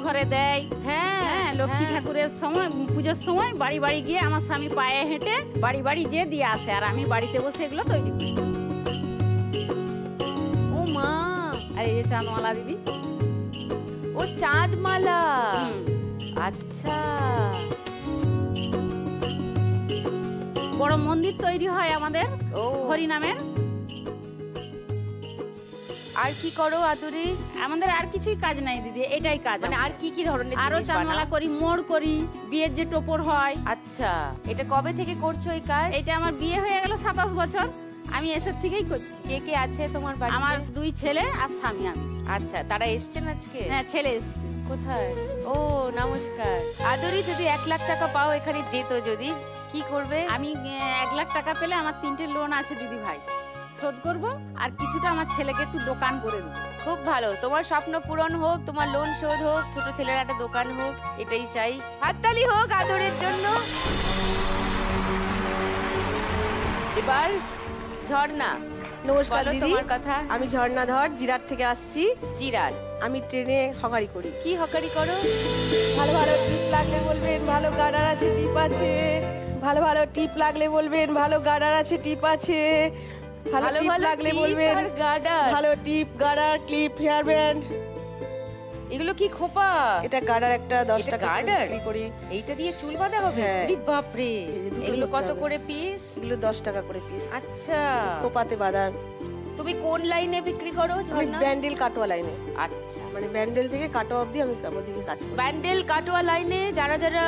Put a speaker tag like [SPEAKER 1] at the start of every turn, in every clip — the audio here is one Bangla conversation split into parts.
[SPEAKER 1] ঘরে দেয়।
[SPEAKER 2] হ্যাঁ,
[SPEAKER 1] লক্ষ্মী ঠাকুরের সময়, পুজোর সময় বাড়ি বাড়ি গিয়ে আমার স্বামী পায়ে হেঁটে বাড়ি বাড়ি যেয়ে দিয়ে আসে, আর আমি বাড়িতে বসে এগুলো তৈরি করি।
[SPEAKER 2] ও মা,
[SPEAKER 1] আর এই যে চাঁদমালা দিদি,
[SPEAKER 2] ও চাঁদমালা। আচ্ছা,
[SPEAKER 1] বড় মন্দির তৈরি হয় আমাদের
[SPEAKER 2] ও
[SPEAKER 1] হরিনামের।
[SPEAKER 2] আর কি করো আদুরি?
[SPEAKER 1] আমাদের আর কিছুই কাজ নাই দিদি, এটাই কাজ।
[SPEAKER 2] মানে আর কি কি ধরনের
[SPEAKER 1] আরো
[SPEAKER 2] জিনিস
[SPEAKER 1] চাঁদমালা
[SPEAKER 2] বানাও?
[SPEAKER 1] করি, মোড় করি, বিয়ের যে টোপর হয়।
[SPEAKER 2] আচ্ছা, এটা কবে থেকে করছো এই কাজ?
[SPEAKER 1] এটা আমার বিয়ে হয়ে গেল 27 বছর, আমি এসের থেকেই করছি।
[SPEAKER 2] কে কে আছে তোমার বাড়িতে?
[SPEAKER 1] আমার 2 ছেলে আর স্বামী আমি।
[SPEAKER 2] আচ্ছা, তারা এসছেন আজকে?
[SPEAKER 1] হ্যাঁ, ছেলে এসছে।
[SPEAKER 2] কোথায়? ও নমস্কার। আদুরি, যদি 1 লাখ টাকা পাও এখানে যেত, যদি কি করবে?
[SPEAKER 1] আমি 1 লাখ টাকা পেলে আমার 3টে লোন আছে দিদি ভাই, শোধ করব, আর কিছুটা আমার ছেলেকে একটু দোকান করে দেবো।
[SPEAKER 2] খুব ভালো, তোমার স্বপ্ন পূরণ হোক, তোমার লোন শোধ হোক, ছোট ছেলের একটা দোকান হোক, এটাই চাই। হাততালি হোক আদরের জন্য। এবার ঝর্ণা,
[SPEAKER 3] নমস্কার
[SPEAKER 2] বলো
[SPEAKER 3] দিদি,
[SPEAKER 2] তোমার কথা।
[SPEAKER 3] আমি ঝর্ণা ধর, জিরাট থেকে আসছি।
[SPEAKER 2] জিরাল,
[SPEAKER 3] আমি ট্রেনে হকারি করি।
[SPEAKER 2] কি হকারি করো?
[SPEAKER 3] ভালো ভালো টিপ লাগলে বলবেন, ভালো গার্ডার আছে, টিপ আছে। ভালো ভালো টিপ লাগলে বলবেন, ভালো গার্ডার আছে, টিপ আছে। ভালো
[SPEAKER 2] ভালো
[SPEAKER 3] টিপ
[SPEAKER 2] ভালো
[SPEAKER 3] লাগলে
[SPEAKER 2] টিপ
[SPEAKER 3] বলবেন,
[SPEAKER 2] আর গার্ডার।
[SPEAKER 3] ভালো টিপ, গার্ডার, ক্লিপ, হেয়ার ব্যান্ড।
[SPEAKER 2] এগুলো কি খোপা?
[SPEAKER 3] এটা গার্ডার একটা 10
[SPEAKER 2] এটা
[SPEAKER 3] টাকা
[SPEAKER 2] গার্ডার?
[SPEAKER 3] বিক্রি করি।
[SPEAKER 2] এইটা দিয়ে চুল বাঁধা হবে?
[SPEAKER 3] হ্যাঁ।
[SPEAKER 2] আরে বাপ রে,
[SPEAKER 3] এই যে দুটো
[SPEAKER 2] এগুলো
[SPEAKER 3] করতে
[SPEAKER 2] কত
[SPEAKER 3] হবে।
[SPEAKER 2] করে পিস?
[SPEAKER 3] এগুলো 10 টাকা করে পিস।
[SPEAKER 2] আচ্ছা,
[SPEAKER 3] খোপাতে বাঁধার।
[SPEAKER 2] তুমি কোন লাইনে বিক্রি করো
[SPEAKER 3] আমি
[SPEAKER 2] ঝর্ণা?
[SPEAKER 3] ব্যান্ডেল কাটোয়া লাইনে,
[SPEAKER 2] আচ্ছা,
[SPEAKER 3] মানে ব্যান্ডেল থেকে কাটোয়া অবধি আমি ওদিকে কাজ করি।
[SPEAKER 2] ব্যান্ডেল কাটোয়া লাইনে যারা যারা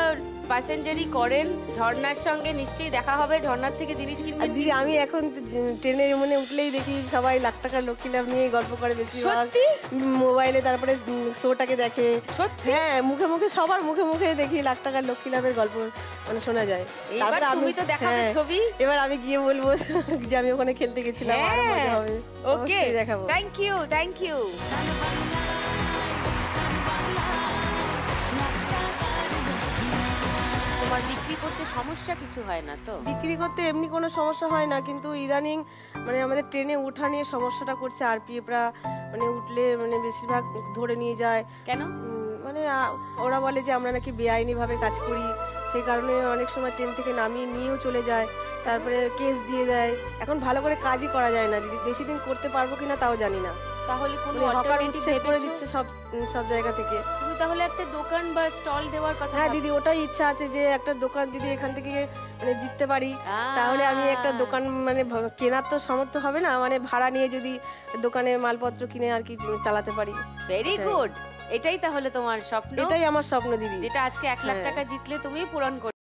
[SPEAKER 2] প্যাসেঞ্জারি করেন, ঝর্ণার সঙ্গে নিশ্চয়ই দেখা হবে, ঝর্ণার থেকে জিনিস
[SPEAKER 3] আর
[SPEAKER 2] কিনবেন।
[SPEAKER 3] দিদি, আমি এখন ট্রেনে মানে উঠলেই দেখি সবাই লাখ টাকার লক্ষ্মী লাভ নিয়ে গল্প করে বেশিরভাগ।
[SPEAKER 2] সত্যি?
[SPEAKER 3] মোবাইলে, তারপরে শোটাকে দেখে।
[SPEAKER 2] সত্যি?
[SPEAKER 3] হ্যাঁ, মুখে মুখে, সবার মুখে মুখে দেখি লাখ টাকার লক্ষ্মী লাভের গল্প মানে শোনা যায়।
[SPEAKER 2] এবার
[SPEAKER 3] তারপরে
[SPEAKER 2] তুমি তো দেখাবে
[SPEAKER 3] হ্যাঁ,
[SPEAKER 2] ছবি।
[SPEAKER 3] এবার আমি গিয়ে বলবো যে আমি ওখানে খেলতে গেছিলাম, আরো মজা হবে।
[SPEAKER 2] ওকে,
[SPEAKER 3] অবশ্যই দেখাবো।
[SPEAKER 2] Thank you, thank you. তোমার বিক্রি করতে সমস্যা কিছু হয় না তো?
[SPEAKER 3] বিক্রি করতে এমনি কোনো সমস্যা হয় না, কিন্তু ইদানিং মানে আমাদের ট্রেনে ওঠা নিয়ে সমস্যাটা করছে। আরপিএফরা মানে উঠলে মানে বেশিরভাগ ধরে নিয়ে যায়।
[SPEAKER 2] কেন?
[SPEAKER 3] মানে ওরা বলে যে আমরা নাকি বেআইনি ভাবে কাজ করি, সেই কারণে অনেক সময় ট্রেন থেকে নামিয়ে নিয়েও চলে যায়, তারপরে কেস দিয়ে দেয়। এখন ভালো করে কাজই করা যায় না দিদি, বেশি দিন করতে পারবো কিনা তাও জানি না।
[SPEAKER 2] তাহলে কোনো
[SPEAKER 3] মানে হকার
[SPEAKER 2] অল্টারনেটিভ
[SPEAKER 3] উচ্ছেদ করে
[SPEAKER 2] ভেবেছো?
[SPEAKER 3] দিচ্ছে সব সব জায়গা থেকে।
[SPEAKER 2] তুমি তাহলে একটা দোকান বা স্টল দেওয়ার কথা।
[SPEAKER 3] হ্যাঁ দিদি, ওটাই ইচ্ছা আছে যে একটা দোকান যদি এখান থেকে মানে জিততে পারি, তাহলে আমি একটা দোকান মানে কেনার তো সামর্থ্য হবে না, মানে ভাড়া নিয়ে যদি দোকানে মালপত্র কিনে আর কি চালাতে পারি।
[SPEAKER 2] ভেরি গুড, এটাই তাহলে তোমার স্বপ্ন?
[SPEAKER 3] এটাই আমার স্বপ্ন দিদি,
[SPEAKER 2] যেটা আজকে 1 লাখ
[SPEAKER 3] হ্যাঁ।
[SPEAKER 2] টাকা জিতলে তুমি পূরণ করবে।